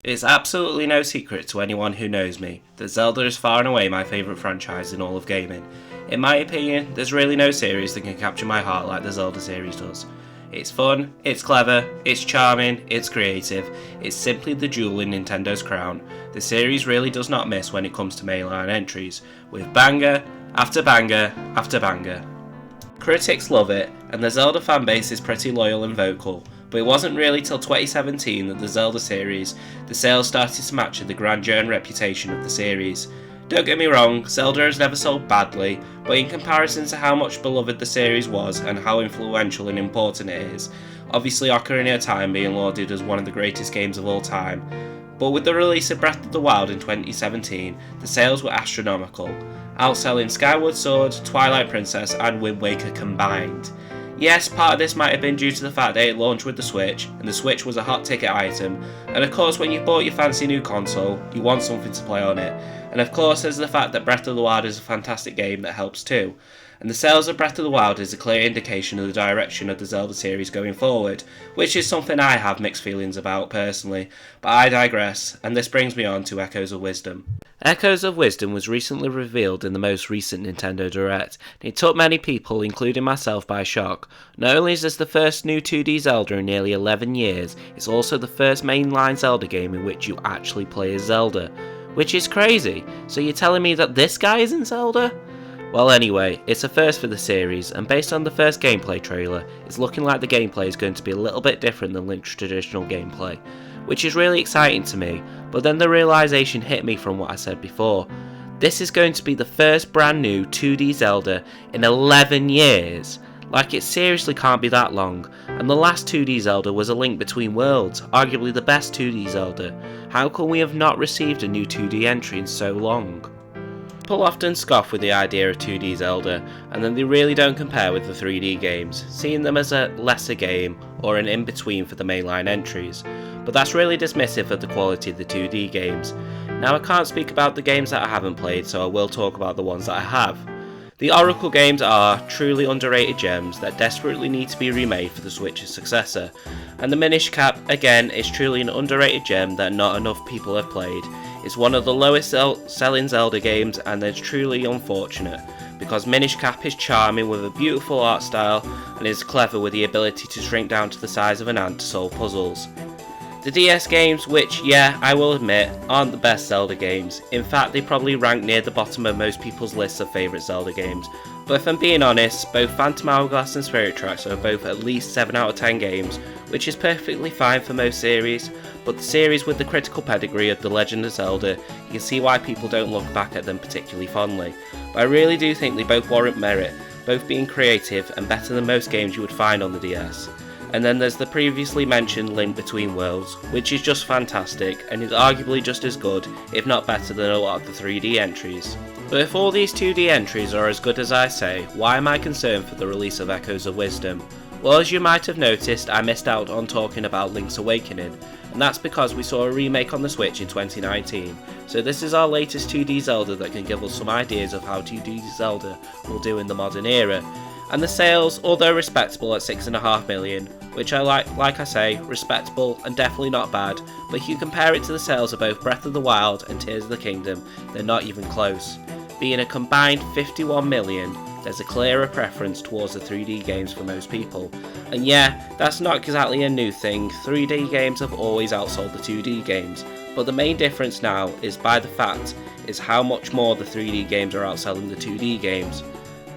It's absolutely no secret to anyone who knows me that Zelda is far and away my favourite franchise in all of gaming. In my opinion, there's really no series that can capture my heart like the Zelda series does. It's fun, it's clever, it's charming, it's creative, it's simply the jewel in Nintendo's crown. The series really does not miss when it comes to mainline entries, with banger after banger after banger. Critics love it, and the Zelda fanbase is pretty loyal and vocal, but it wasn't really till 2017 that the Zelda series, the sales started to match the grandeur and reputation of the series. Don't get me wrong, Zelda has never sold badly, but in comparison to how much beloved the series was and how influential and important it is, obviously Ocarina of Time being lauded as one of the greatest games of all time. But with the release of Breath of the Wild in 2017, the sales were astronomical, outselling Skyward Sword, Twilight Princess and Wind Waker combined. Yes, part of this might have been due to the fact that it launched with the Switch, and the Switch was a hot ticket item, and of course when you bought your fancy new console, you want something to play on it, and of course there's the fact that Breath of the Wild is a fantastic game that helps too. And the sales of Breath of the Wild is a clear indication of the direction of the Zelda series going forward, which is something I have mixed feelings about personally, but I digress, and this brings me on to Echoes of Wisdom. Echoes of Wisdom was recently revealed in the most recent Nintendo Direct, and it took many people, including myself, by shock. Not only is this the first new 2D Zelda in nearly 11 years, it's also the first mainline Zelda game in which you actually play as Zelda, which is crazy. So you're telling me that this guy isn't Zelda? Well anyway, it's a first for the series, and based on the first gameplay trailer, it's looking like the gameplay is going to be a little bit different than Link's traditional gameplay, which is really exciting to me, but then the realisation hit me from what I said before. This is going to be the first brand new 2D Zelda in 11 years. Like, it seriously can't be that long, and the last 2D Zelda was A Link Between Worlds, arguably the best 2D Zelda. How can we have not received a new 2D entry in so long? People often scoff with the idea of 2D Zelda, and then they really don't compare with the 3D games, seeing them as a lesser game or an in-between for the mainline entries, but that's really dismissive of the quality of the 2D games. Now I can't speak about the games that I haven't played, so I will talk about the ones that I have. The Oracle games are truly underrated gems that desperately need to be remade for the Switch's successor, and the Minish Cap, again, is truly an underrated gem that not enough people have played. It's one of the lowest selling Zelda games, and it's truly unfortunate, because Minish Cap is charming with a beautiful art style and is clever with the ability to shrink down to the size of an ant to solve puzzles. The DS games, which, yeah, I will admit, aren't the best Zelda games. In fact, they probably rank near the bottom of most people's lists of favourite Zelda games. But if I'm being honest, both Phantom Hourglass and Spirit Tracks are both at least 7 out of 10 games, which is perfectly fine for most series, but the series with the critical pedigree of The Legend of Zelda, you can see why people don't look back at them particularly fondly. But I really do think they both warrant merit, both being creative and better than most games you would find on the DS. And then there's the previously mentioned Link Between Worlds, which is just fantastic and is arguably just as good, if not better than a lot of the 3D entries. But if all these 2D entries are as good as I say, why am I concerned for the release of Echoes of Wisdom? Well, as you might have noticed, I missed out on talking about Link's Awakening, and that's because we saw a remake on the Switch in 2019, so this is our latest 2D Zelda that can give us some ideas of how 2D Zelda will do in the modern era. And the sales, although respectable at 6.5 million, which I like I say, respectable and definitely not bad, but if you compare it to the sales of both Breath of the Wild and Tears of the Kingdom, they're not even close. Being a combined 51 million, there's a clearer preference towards the 3D games for most people. And yeah, that's not exactly a new thing, 3D games have always outsold the 2D games, but the main difference now is by the fact is how much more the 3D games are outselling the 2D games.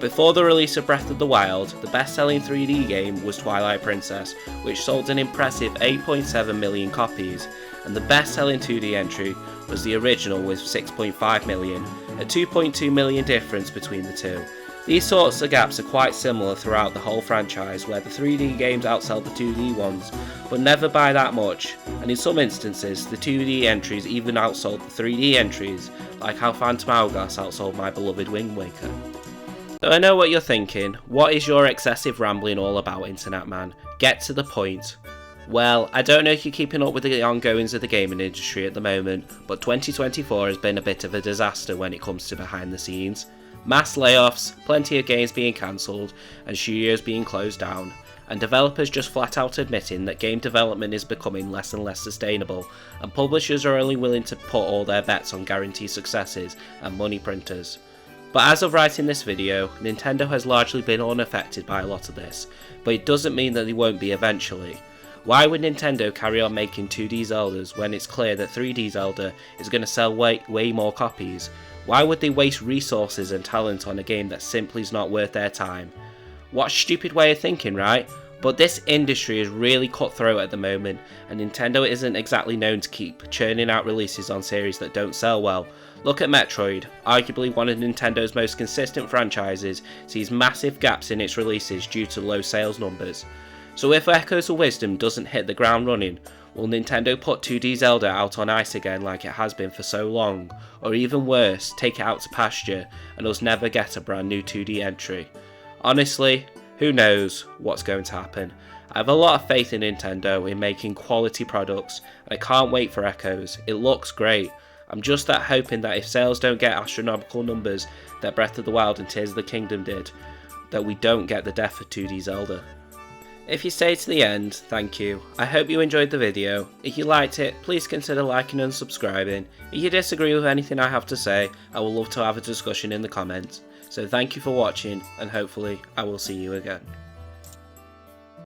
Before the release of Breath of the Wild, the best-selling 3D game was Twilight Princess, which sold an impressive 8.7 million copies, and the best-selling 2D entry was the original with 6.5 million, a 2.2 million difference between the two. These sorts of gaps are quite similar throughout the whole franchise, where the 3D games outsell the 2D ones, but never by that much, and in some instances the 2D entries even outsold the 3D entries, like how Phantom Hourglass outsold my beloved Wind Waker. So I know what you're thinking, what is your excessive rambling all about, Internet Man? Get to the point. Well, I don't know if you're keeping up with the ongoings of the gaming industry at the moment, but 2024 has been a bit of a disaster when it comes to behind the scenes. Mass layoffs, plenty of games being cancelled, and studios being closed down. and developers just flat out admitting that game development is becoming less and less sustainable, and publishers are only willing to put all their bets on guaranteed successes and money printers. But as of writing this video, Nintendo has largely been unaffected by a lot of this, but it doesn't mean that they won't be eventually. Why would Nintendo carry on making 2D Zeldas when it's clear that 3D Zelda is going to sell way more copies? Why would they waste resources and talent on a game that simply is not worth their time? What a stupid way of thinking, right? But this industry is really cutthroat at the moment, and Nintendo isn't exactly known to keep churning out releases on series that don't sell well. Look at Metroid, arguably one of Nintendo's most consistent franchises, sees massive gaps in its releases due to low sales numbers. So if Echoes of Wisdom doesn't hit the ground running, will Nintendo put 2D Zelda out on ice again like it has been for so long? Or even worse, take it out to pasture and us never get a brand new 2D entry? Honestly, who knows what's going to happen. I have a lot of faith in Nintendo in making quality products, and I can't wait for Echoes. It looks great. I'm just that hoping that if sales don't get astronomical numbers that Breath of the Wild and Tears of the Kingdom did, that we don't get the death of 2D Zelda. If you stayed to the end, thank you. I hope you enjoyed the video. If you liked it, please consider liking and subscribing. If you disagree with anything I have to say, I would love to have a discussion in the comments. So thank you for watching, and hopefully I will see you again.